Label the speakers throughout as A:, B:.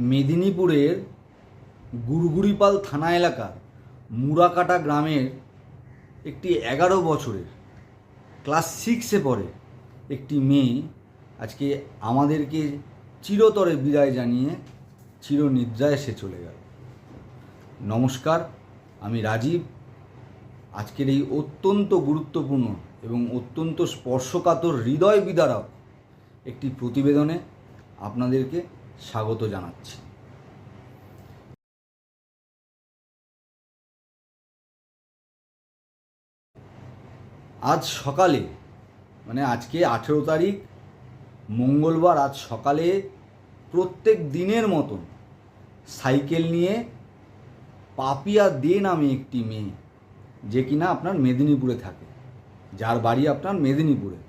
A: মেদিনীপুরের গুড়গুড়িপাল থানা এলাকার মুড়াকাটা গ্রামের একটি 11 বছরের ক্লাস 6-এ পড়ে একটি মেয়ে আজকে আমাদেরকে চিরতরে বিদায় জানিয়ে চিরনিদ্রায় সে চলে গেল। নমস্কার, আমি রাজীব। আজকের এই অত্যন্ত গুরুত্বপূর্ণ এবং অত্যন্ত স্পর্শকাতর হৃদয় বিদারক একটি প্রতিবেদনে আপনাদেরকে স্বাগত জানাচ্ছি। আজ সকালে আজকে 18 তারিখ মঙ্গলবার, আজ সকালে প্রত্যেক দিনের মতন সাইকেল নিয়ে পাপিয়া দে নামে একটি মেয়ে, যে কিনা আপনার মেদিনীপুরে থাকে, যার বাড়ি আপনার মেদিনীপুরে,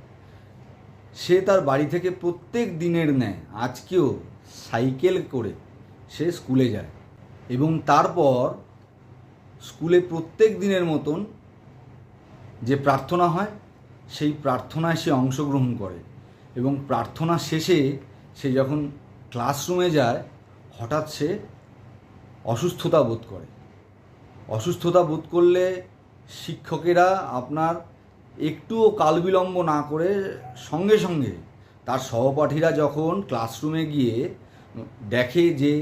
A: সে তার বাড়ি থেকে প্রত্যেক দিনের ন্যায় আজকেও সাইকেল করে সে স্কুলে যায় এবং তারপর স্কুলে প্রত্যেক দিনের মতন যে প্রার্থনা হয় সেই প্রার্থনায় সে অংশগ্রহণ করে এবং প্রার্থনা শেষে সে যখন ক্লাসরুমে যায় হঠাৎ সে অসুস্থতা বোধ করে। অসুস্থতা বোধ করলে শিক্ষকেরা আপনার একটুও কালবিলম্ব না করে সঙ্গে সঙ্গে তার সহপাঠীরা যখন ক্লাসরুমে গিয়ে দেখে যে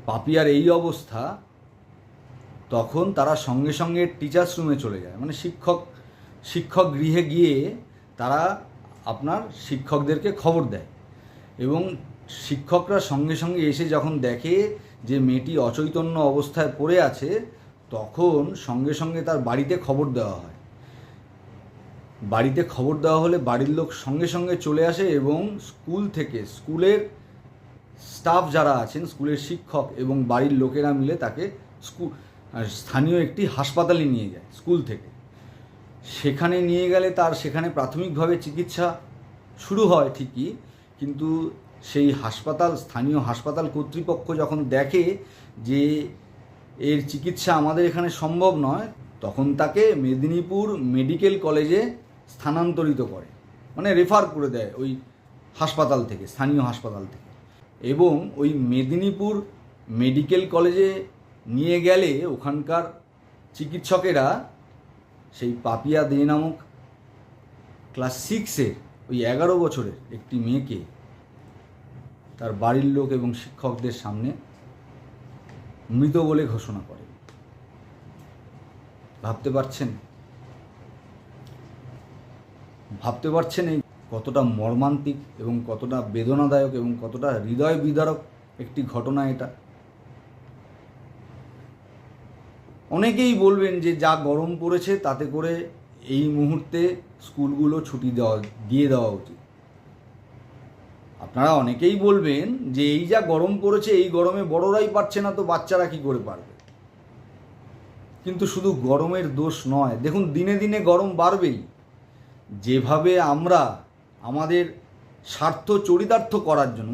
A: পাপিয়ার এই অবস্থা, তখন তারা সঙ্গে সঙ্গে টিচার্স রুমে চলে যায়, শিক্ষক গৃহে গিয়ে তারা আপনার শিক্ষকদেরকে খবর দেয় এবং শিক্ষকরা সঙ্গে সঙ্গে এসে যখন দেখে যে মেয়েটি অচৈতন্য অবস্থায় পড়ে আছে, তখন সঙ্গে সঙ্গে তার বাড়িতে খবর দেওয়া হয়। বাড়িতে খবর দেওয়া হলে বাড়ির লোক সঙ্গে সঙ্গে চলে আসে এবং স্কুলের স্টাফ যারা আছেন, স্কুলের শিক্ষক এবং বাড়ির লোকেরা মিলে তাকে স্থানীয় একটি হাসপাতালে নিয়ে যায়। স্কুল থেকে সেখানে নিয়ে গেলে সেখানে প্রাথমিকভাবে চিকিৎসা শুরু হয় ঠিকই, কিন্তু সেই স্থানীয় হাসপাতাল কর্তৃপক্ষ যখন দেখে যে এর চিকিৎসা আমাদের এখানে সম্ভব নয়, তখন তাকে মেদিনীপুর মেডিকেল কলেজে স্থানান্তরিত করে, রেফার করে দেয় ওই হাসপাতাল থেকে, স্থানীয় হাসপাতাল থেকে। এবং ওই মেদিনীপুর মেডিকেল কলেজে নিয়ে গেলে ওখানকার চিকিৎসকেরা সেই পাপিয়া দে নামক ক্লাস 6-এর ওই 11 বছরের একটি মেয়েকে তার বাড়ির লোক এবং শিক্ষকদের সামনে মৃত বলে ঘোষণা করে। ভাবতে পারছেন এই কতটা মর্মান্তিক এবং কতটা বেদনাদায়ক এবং কতটা হৃদয় বিদারক একটি ঘটনা এটা। অনেকেই বলবেন যে যা গরম পড়েছে তাতে করে এই মুহূর্তে স্কুলগুলো ছুটি দিয়ে দেওয়া উচিত। আপনারা অনেকেই বলবেন যে এই যা গরম পড়েছে, এই গরমে বড়রাই পারছে না, তো বাচ্চারা কি করে পারবে? কিন্তু শুধু গরমের দোষ নয়, দেখুন দিনে দিনে গরম বাড়বেই। যেভাবে আমরা আমাদের স্বার্থ চরিতার্থ করার জন্য,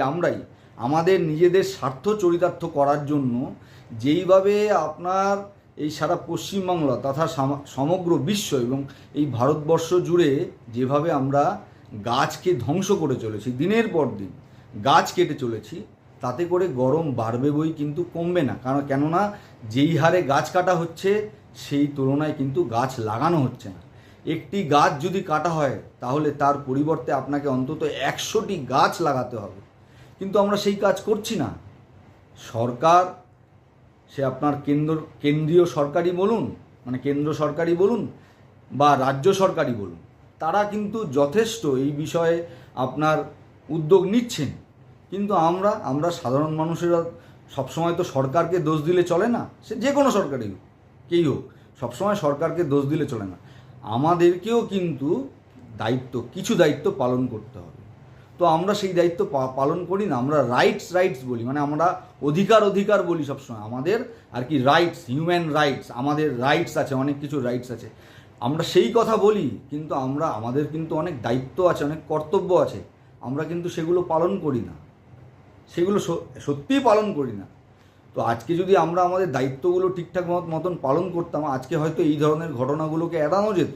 A: আমরাই আমাদের নিজেদের স্বার্থ চরিতার্থ করার জন্য যেইভাবে আপনার এই সারা পশ্চিমবাংলা তথা সমগ্র বিশ্ব এবং এই ভারতবর্ষ জুড়ে যেভাবে আমরা গাছকে ধ্বংস করে চলেছি, দিনের পর দিন গাছ কেটে চলেছি, তাতে করে গরম বাড়বে বই কিন্তু কমবে না। কেননা যেই হারে গাছ কাটা হচ্ছে সেই তুলনায় কিন্তু গাছ লাগানো হচ্ছে না। একটি গাছ যদি কাটা হয় তাহলে তার পরিবর্তে আপনাকে অন্তত 100টি গাছ লাগাতে হবে, কিন্তু আমরা সেই কাজ করছি না। সরকার, সে আপনার কেন্দ্রীয় সরকারি বলুন, কেন্দ্র সরকারি বলুন বা রাজ্য সরকারি বলুন, তারা কিন্তু যথেষ্ট এই বিষয়ে আপনার উদ্যোগ নিচ্ছেন, কিন্তু আমরা সাধারণ মানুষেরা সবসময় তো সরকারকে দোষ দিলে চলে না। সে যে কোনো সরকারই হোক, কেই হোক, সবসময় সরকারকে দোষ দিলে চলে না। আমাদেরকেও কিন্তু কিছু দায়িত্ব পালন করতে হবে। তো আমরা সেই দায়িত্ব পালন করি না। আমরা রাইটস বলি, আমরা অধিকার বলি সবসময়। আমাদের রাইটস, হিউম্যান রাইটস, আমাদের রাইটস আছে, অনেক কিছু রাইটস আছে, আমরা সেই কথা বলি, কিন্তু আমাদের কিন্তু অনেক দায়িত্ব আছে, অনেক কর্তব্য আছে, আমরা কিন্তু সেগুলো পালন করি না, সেগুলো সত্যিই পালন করি না। তো আজকে যদি আমরা আমাদের দায়িত্বগুলো ঠিকঠাক মতন পালন করতাম, আজকে হয়তো এই ধরনের ঘটনাগুলোকে এড়ানো যেত।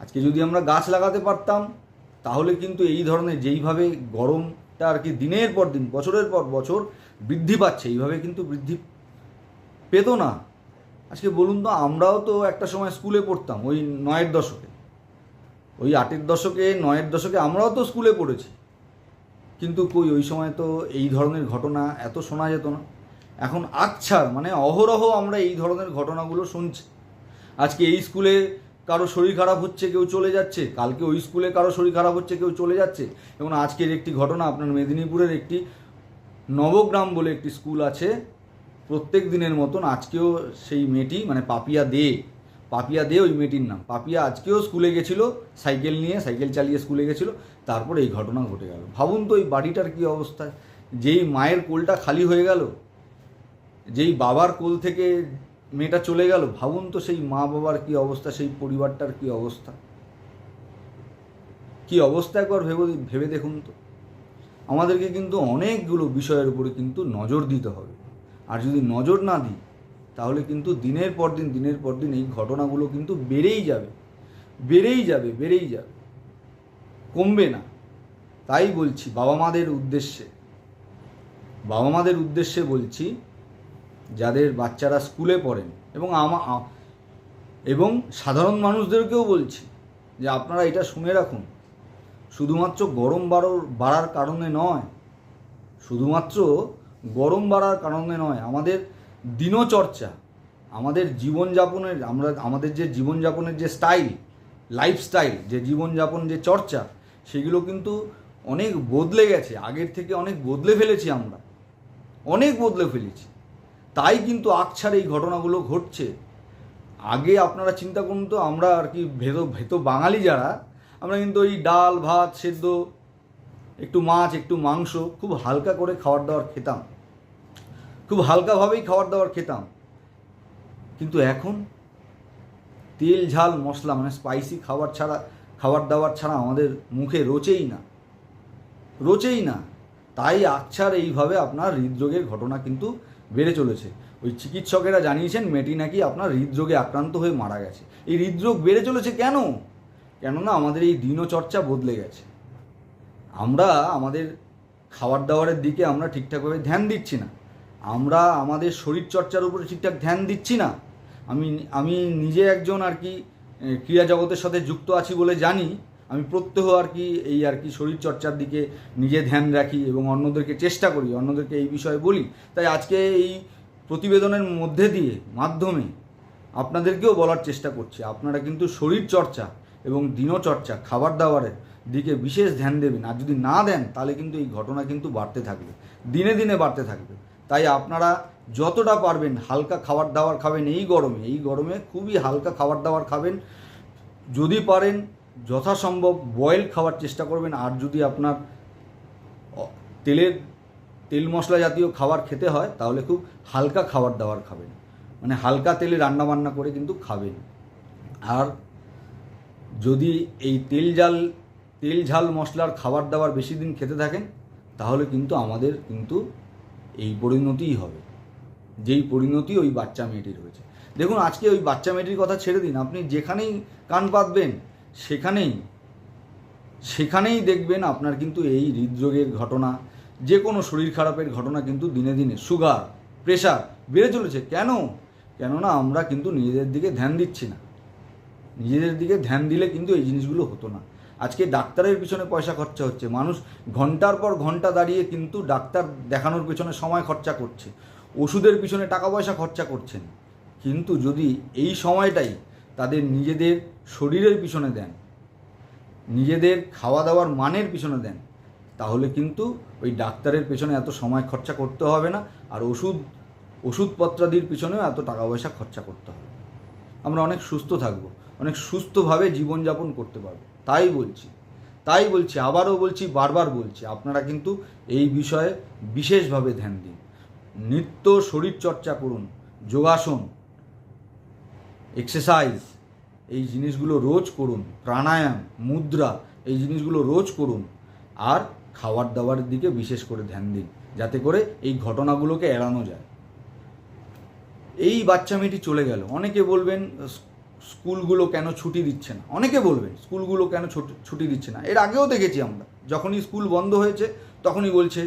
A: আজকে যদি আমরা গাছ লাগাতে পারতাম তাহলে কিন্তু এই ধরনের যেইভাবে গরম তা আর কি দিনের পর দিন, বছরের পর বছর বৃদ্ধি পাচ্ছে, এইভাবে কিন্তু বৃদ্ধি পেত না। আজকে বলুন তো, আমরাও তো একটা সময় স্কুলে পড়তাম, ওই 9-এর দশকে, ওই 8-এর দশকে, 9-এর দশকে আমরাও তো স্কুলে পড়েছি, কিন্তু কই ওই সময় তো এই ধরনের ঘটনা এত শোনা যেত না। এখন আকছার মানে অহরহ আমরা এই ধরনের ঘটনাগুলো শুনছি। আজকে এই স্কুলে কারো শরীর খারাপ হচ্ছে, কেউ চলে যাচ্ছে, কালকে ওই স্কুলে কারো শরীর খারাপ হচ্ছে, কেউ চলে যাচ্ছে। এবং আজকের একটি ঘটনা, আপনার মেদিনীপুরের একটি নবগ্রাম বলে একটি স্কুল আছে, প্রত্যেক দিনের মতন আজকেও সেই মেয়েটি, মানে পাপিয়া দে ওই মেয়েটির নাম, পাপিয়া আজকেও স্কুলে গেছিলো সাইকেল নিয়ে, সাইকেল চালিয়ে স্কুলে গেছিলো। তারপরে এই ঘটনা ঘটে গেল। ভাবুন তো এই বাড়িটার কী অবস্থা, যেই মায়ের কোলটা খালি হয়ে গেল, যেই বাবার কোল থেকে মেয়েটা চলে গেল, ভাবুন তো সেই মা বাবার কী অবস্থা, সেই পরিবারটার কী অবস্থা, কী অবস্থা একবার ভেবে দেখুন তো। আমাদেরকে কিন্তু অনেকগুলো বিষয়ের উপরে কিন্তু নজর দিতে হবে। আর যদি নজর না দিই, তাহলে কিন্তু দিনের পর দিন এই ঘটনাগুলো কিন্তু বেড়েই যাবে, কমবে না। তাই বলছি বাবা মাদের উদ্দেশ্যে বলছি, যাদের বাচ্চারা স্কুলে পড়েন, এবং সাধারণ মানুষদেরকেও বলছি যে আপনারা এটা শুনে রাখুন, শুধুমাত্র গরম বাড়ার কারণে নয়, আমাদের দিনচর্চা, আমাদের জীবনযাপনের, আমাদের যে জীবনযাপনের যে লাইফস্টাইল, যে জীবনযাপন, যে চর্চা, সেগুলো কিন্তু অনেক বদলে গেছে। আগের থেকে অনেক বদলে ফেলেছি আমরা, তাই কিন্তু আকছার এই ঘটনাগুলো ঘটছে। আগে আপনারা চিন্তা করুন তো, আমরা আর কি ভেতো বাঙালি যারা, আমরা কিন্তু ওই ডাল ভাত সেদ্ধ, একটু মাছ একটু মাংস, খুব হালকা করে খুব হালকাভাবেই খাবার দাবার খেতাম। কিন্তু এখন তেল ঝাল মশলা, মানে স্পাইসি খাবার দাবার ছাড়া আমাদের মুখে রোচেই না। তাই আকছার এইভাবে আপনার হৃদরোগের ঘটনা কিন্তু বেড়ে চলেছে। ওই চিকিৎসকেরা জানিয়েছেন মেয়েটি নাকি আপনার হৃদরোগে আক্রান্ত হয়ে মারা গেছে। এই হৃদরোগ বেড়ে চলেছে কেননা আমাদের এই দিনচর্চা বদলে গেছে। আমরা আমাদের খাবার দাবারের দিকে আমরা ঠিকঠাকভাবে ধ্যান দিচ্ছি না, আমরা আমাদের শরীরচর্চার উপরে ঠিকঠাক ধ্যান দিচ্ছি না। আমি নিজে একজন আর কি ক্রীড়া জগতের সাথে যুক্ত আছি বলে জানি। আমি প্রত্যহ আর কি শরীরচর্চার দিকে নিজে ধ্যান রাখি এবং অন্যদেরকে চেষ্টা করি, অন্যদেরকে এই বিষয়ে বলি। তাই আজকে এই প্রতিবেদনের মাধ্যমে আপনাদেরকেও বলার চেষ্টা করছি, আপনারা কিন্তু শরীরচর্চা এবং দিনচর্চা, খাবার দাবারের দিকে বিশেষ ধ্যান দেবেন। আর যদি না দেন, তাহলে কিন্তু এই ঘটনা কিন্তু বাড়তে থাকবে, দিনে বাড়তে থাকবে। তাই আপনারা যতটা পারবেন হালকা খাবার দাবার খাবেন। এই গরমে খুবই হালকা খাবার দাবার খাবেন। যদি পারেন যথাসম্ভব বয়েল খাওয়ার চেষ্টা করবেন। আর যদি আপনার তেল মশলা জাতীয় খাবার খেতে হয়, তাহলে খুব হালকা খাবার দাবার খাবেন, মানে হালকা তেলে রান্নাবান্না করে কিন্তু খাবেন। আর যদি এই তেল ঝাল মশলার খাবার দাবার বেশি দিন খেতে থাকেন, তাহলে কিন্তু আমাদের কিন্তু এই পরিণতিই হবে, যেই পরিণতি ওই বাচ্চা মেয়েটির হয়েছে। দেখুন, আজকে ওই বাচ্চা মেয়েটির কথা ছেড়ে দিন, আপনি যেখানেই কান পাতবেন সেখানেই দেখবেন আপনার কিন্তু এই হৃদরোগের ঘটনা, যে কোনো শরীর খারাপের ঘটনা কিন্তু দিনে সুগার, প্রেশার বেড়ে চলেছে। কেননা আমরা কিন্তু নিজেদের দিকে ধ্যান দিচ্ছি না। নিজেদের দিকে ধ্যান দিলে কিন্তু এই জিনিসগুলো হতো না। আজকে ডাক্তারের পিছনে পয়সা খরচা হচ্ছে, মানুষ ঘন্টার পর ঘন্টা দাঁড়িয়ে কিন্তু ডাক্তার দেখানোর পিছনে সময় খরচা করছে, ওষুধের পিছনে টাকা পয়সা খরচা করছেন। কিন্তু যদি এই সময়টাই তাদের নিজেদের শরীরের পিছনে দেন, নিজেদের খাওয়া দাওয়ার মানের পিছনে দেন, তাহলে কিন্তু ওই ডাক্তারের পেছনে এত সময় খরচা করতে হবে না, আর ওষুধপত্রাদির পিছনেও এত টাকা পয়সা খরচা করতে হবে। আমরা অনেক সুস্থ থাকবো, অনেক সুস্থভাবে জীবনযাপন করতে পারবো। তাই বলছি আবারও বলছি, বারবার বলছি, আপনারা কিন্তু এই বিষয়ে বিশেষভাবে ধ্যান দিন। নিত্য শরীরচর্চা করুন, যোগাসন, এক্সারসাইজ, এই জিনিসগুলো রোজ করুন, প্রাণায়াম, মুদ্রা, এই জিনিসগুলো রোজ করুন। আর খাবার দাবারের দিকে বিশেষ করে ধ্যান দিন, যাতে করে এই ঘটনাগুলোকে এড়ানো যায়। এই বাচ্চা মেয়েটি চলে গেল, অনেকে বলবেন স্কুলগুলো কেন ছুটি দিচ্ছে না, এর আগেও দেখেছি আমরা, যখনই স্কুল বন্ধ হয়েছে তখনই বলছে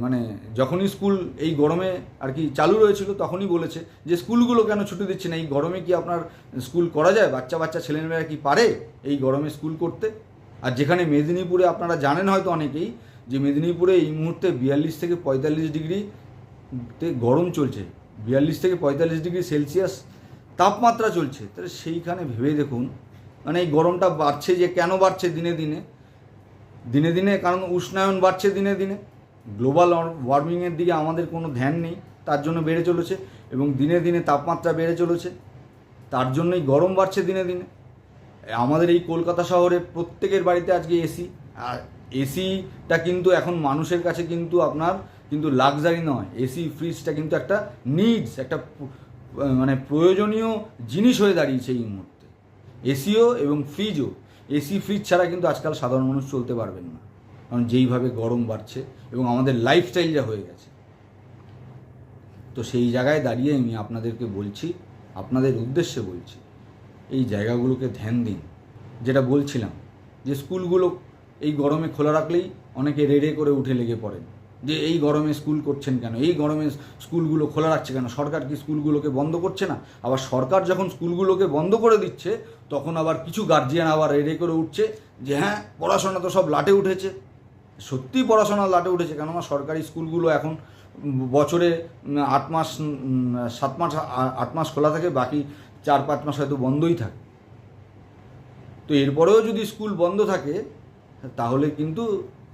A: মানে যখনই স্কুল এই গরমে আর কি চালু রয়েছিল তখনই বলেছে যে স্কুলগুলো কেন ছুটি দিচ্ছে না, এই গরমে কি আপনার স্কুল করা যায়, বাচ্চা ছেলেমেয়েরা কি পারে এই গরমে স্কুল করতে? আর যেখানে মেদিনীপুরে আপনারা জানেন হয়তো অনেকেই যে মেদিনীপুরে এই মুহূর্তে 42 থেকে 45 ডিগ্রিতে গরম চলছে, 42 থেকে 45 ডিগ্রি সেলসিয়াস তাপমাত্রা চলছে। তাহলে সেইখানে ভেবে দেখুন মানে এই গরমটা বাড়ছে যে কেন বাড়ছে দিনে দিনে, কারণ উষ্ণায়ন বাড়ছে দিনে দিনে, গ্লোবাল ওয়ার্মিংয়ের দিকে আমাদের কোনো ধ্যান নেই, তার জন্য বেড়ে চলেছে, এবং দিনে দিনে তাপমাত্রা বেড়ে চলেছে, তার জন্যই গরম বাড়ছে দিনে দিনে। আমাদের এই কলকাতা শহরে প্রত্যেকের বাড়িতে আজকে এসি, আর এসিটা কিন্তু এখন মানুষের কাছে কিন্তু আপনার কিন্তু লাক্সারি নয়, এসি ফ্রিজটা কিন্তু একটা নিডস, একটা মানে প্রয়োজনীয় জিনিস হয়ে দাঁড়িয়েছে এই মুহূর্তে। এসিও এবং ফ্রিজও, এসি ফ্রিজ ছাড়া কিন্তু আজকাল সাধারণ মানুষ চলতে পারবেন না, কারণ যেইভাবে গরম বাড়ছে এবং আমাদের লাইফস্টাইল যা হয়ে গেছে। তো সেই জায়গায় দাঁড়িয়ে আমি আপনাদেরকে বলছি, আপনাদের উদ্দেশ্যে বলছি, এই জায়গাগুলোকে ধ্যান দিন। যেটা বলছিলাম যে স্কুলগুলো এই গরমে খোলা রাখলেই অনেকে রেড়ে করে উঠে লেগে পড়েন যে এই গরমে স্কুল করছেন কেন, এই গরমে স্কুলগুলো খোলা রাখছে কেন, সরকার কি স্কুলগুলোকে বন্ধ করছে না? আবার সরকার যখন স্কুলগুলোকে বন্ধ করে দিচ্ছে তখন আবার কিছু গার্জিয়ান আবার রেড়ে করে উঠছে যে হ্যাঁ পড়াশোনা তো সব লাটে উঠেছে। সত্যিই পড়াশোনা লাটে উঠেছে, কেননা সরকারি স্কুলগুলো এখন বছরে 8 মাস 7 মাস 8 মাস খোলা থাকে, বাকি 4-5 মাস হয়তো বন্ধই থাকে। তো এরপরেও যদি স্কুল বন্ধ থাকে তাহলে কিন্তু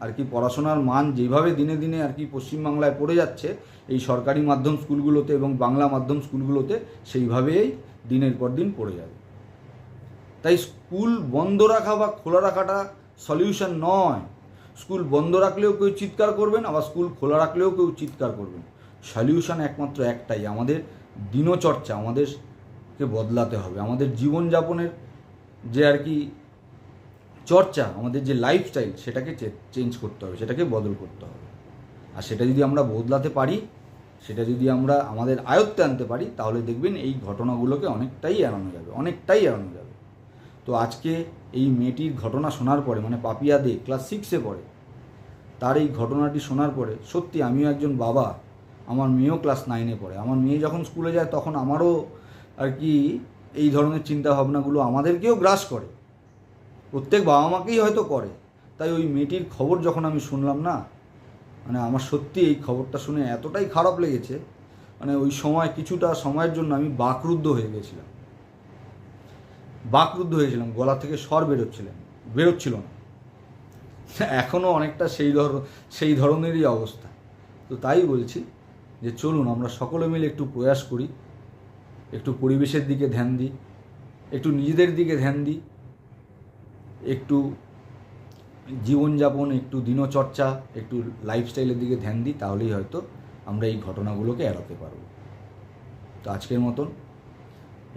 A: আর কি পড়াশোনার মান যেভাবে দিনে দিনে আর কি পশ্চিমবাংলায় পড়ে যাচ্ছে এই সরকারি মাধ্যম স্কুলগুলোতে এবং বাংলা মাধ্যম স্কুলগুলোতে, সেইভাবেই দিনের পর দিন পড়ে যাবে। তাই স্কুল বন্ধ রাখা বা খোলা রাখাটা সলিউশন নয়। স্কুল বন্ধ রাখলেও কেউ চিৎকার করবেন, আবার স্কুল খোলা রাখলেও কেউ চিৎকার করবেন। সলিউশন একমাত্র একটাই, আমাদের দিনচর্চা আমাদেরকে বদলাতে হবে, আমাদের জীবনযাপনের যে আর কি চর্চা, আমাদের যে লাইফস্টাইল সেটাকে চেঞ্জ করতে হবে, সেটাকে বদল করতে হবে। আর সেটা যদি আমরা বদলাতে পারি, সেটা যদি আমরা আমাদের আয়ত্তে আনতে পারি, তাহলে দেখবেন এই ঘটনাগুলোকে অনেকটাই এড়ানো যাবে। তো আজকে এই মেয়েটির ঘটনা শোনার পরে, মানে পাপিয়া দে ক্লাস 6-এ পড়ে, তার এই ঘটনাটি শোনার পরে সত্যি আমিও একজন বাবা, আমার মেয়েও ক্লাস 9-এ পড়ে। আমার মেয়ে যখন স্কুলে যায় তখন আমারও আর কি এই ধরনের চিন্তাভাবনাগুলো আমাদেরকেও গ্রাস করে, প্রত্যেক বাবা মাকেই হয়তো করে। তাই ওই মেয়েটির খবর যখন আমি শুনলাম না, মানে আমার সত্যি এই খবরটা শুনে এতটাই খারাপ লেগেছে, মানে ওই সময় কিছুটা সময়ের জন্য আমি বাকরুদ্ধ হয়ে গেছিলাম, গলা থেকে স্বর বেরোচ্ছিল না। এখনও অনেকটা সেই ধরনেরই অবস্থা। তো তাই বলছি যে চলুন আমরা সকলে মিলে একটু প্রয়াস করি, একটু পরিবেশের দিকে ধ্যান দিই, একটু নিজেদের দিকে ধ্যান দিই, একটু জীবনযাপন, একটু দিনচর্চা, একটু লাইফস্টাইলের দিকে ধ্যান দিই, তাহলেই হয়তো আমরা এই ঘটনাগুলোকে এড়াতে পারব। তো আজকের মতন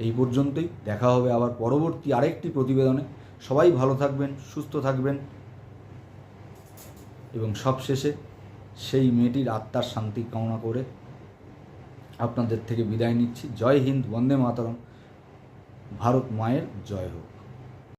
A: এই পর্যন্তই, দেখা হবে আবার পরবর্তী আরেকটি প্রতিবেদনে। সবাই ভালো থাকবেন, সুস্থ থাকবেন, এবং সবশেষে সেই মেয়েটির আত্মার শান্তি কামনা করে আপনাদের থেকে বিদায় নিচ্ছি। জয় হিন্দ, বন্দে মাতরম, ভারত মায়ের জয় হোক।